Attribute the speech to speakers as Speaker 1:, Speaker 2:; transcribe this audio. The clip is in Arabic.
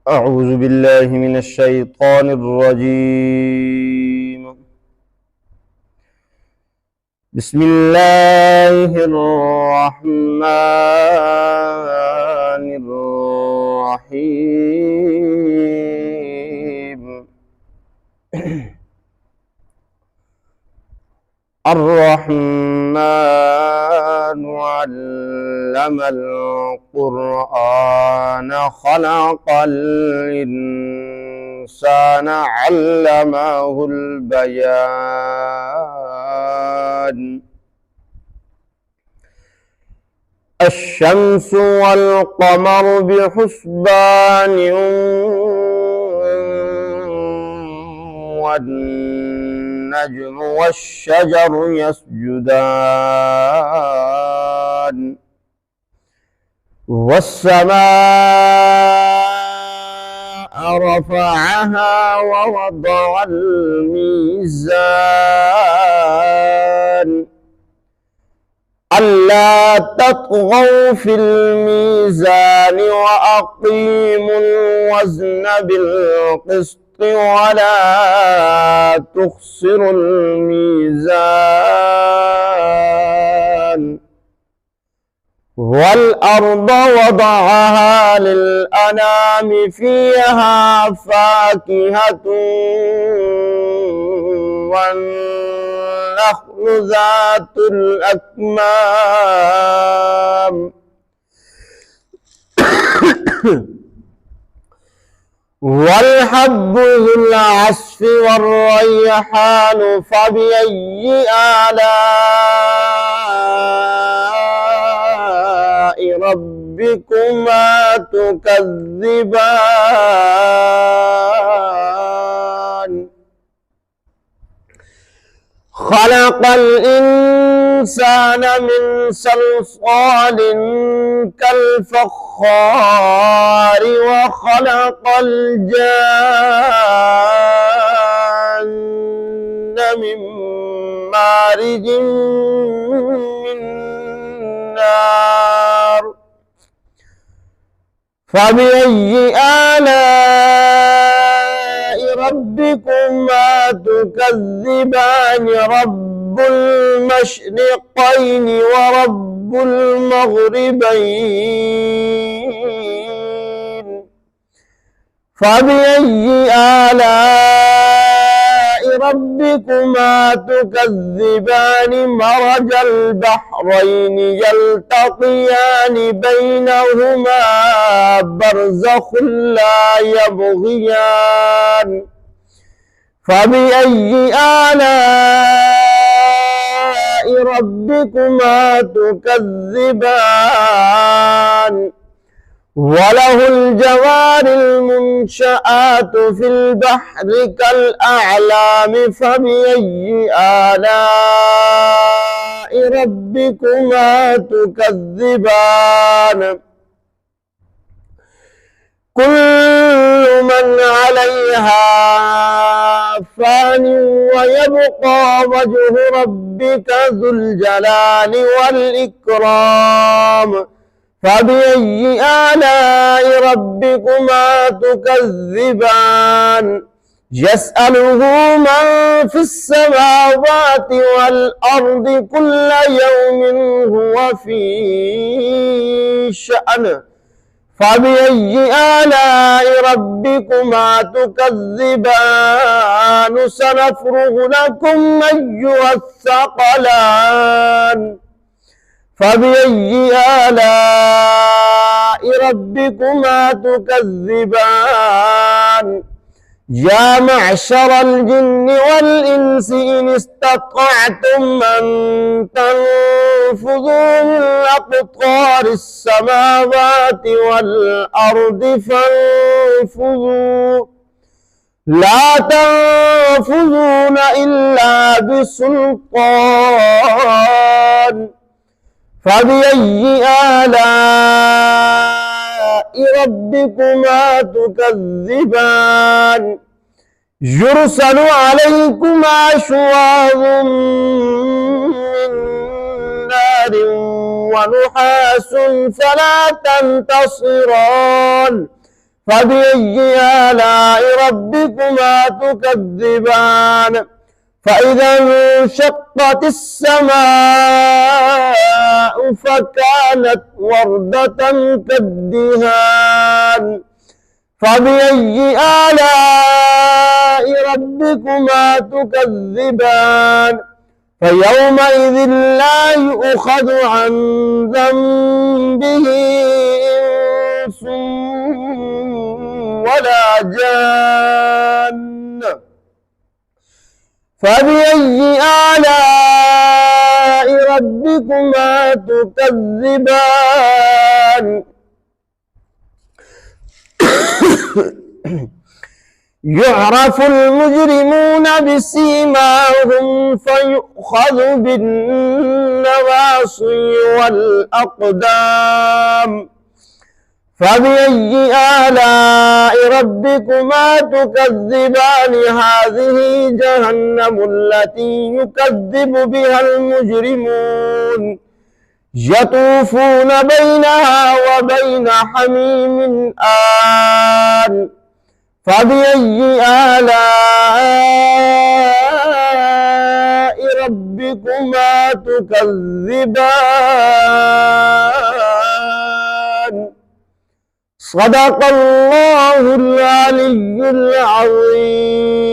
Speaker 1: أعوذ بالله من الشيطان الرجيم. بسم الله الرحمن الرحيم. الرحمن علم القرآن خلق الإنسان علمه البيان. الشمس والقمر بحسبان والنجم والشجر يسجدان. والسماء رفعها ووضع الميزان ألا تطغوا في الميزان وأقيموا الوزن بالقسط ولا تخسروا الميزان. والأرض وضعها للأنام فيها فاكهة والنخل ذات الأكمام والحب ذو العصف والريحان فبأي آلاء ربكما تكذبان. خلق الإنسان من صلصال كالفخار وخلق الجان من مارج من نار. فبأي آلاء ربكما تكذبان. رب المشرقين ورب المغربين. فبأي آلاء ربكما تكذبان. مرج البحرين يلتقيان بينهما برزخ لا يبغيان. فبأي آلاء ربكما تكذبان. وله الجوار المنشآت في البحر كالأعلام. فبأي آلاء ربكما تكذبان. كل من عليها فان ويبقى وجه ربك ذو الجلال والإكرام. فبأي آلاء ربكما تكذبان. يسأله من في السماوات والأرض كل يوم هو في شأن. فبأي آلاء ربكما تكذبان. سنفرغ لكم أيها الثقلان. فبأي آلاء ربكما تكذبان. يا معشر الجن والإنس إن استطعتم أن تنفذوا من أقطار السماوات والأرض فانفذوا لا تنفذون إلا بسلطان. فبأي آلاء ربكما تكذبان. يرسل عليكما شواظ من نار ونحاس فلا تنتصران. فبأي آلاء ربكما تكذبان فإذا انشقت السماء فكانت وردة كالدهان فبأي آلاء ربكما تكذبان فيومئذ لا يؤخذ عن ذنبه إنس ولا جان فبأي آلاء ربكما تكذبان يعرف المجرمون بسيماهم فيؤخذ بالنواصي والأقدام فبأي آلاء ربكما تكذبان هذه جهنم التي يكذب بها المجرمون يطوفون بينها وبين حميم آن فبأي آلاء ربكما تكذبان صدق الله العلي العظيم.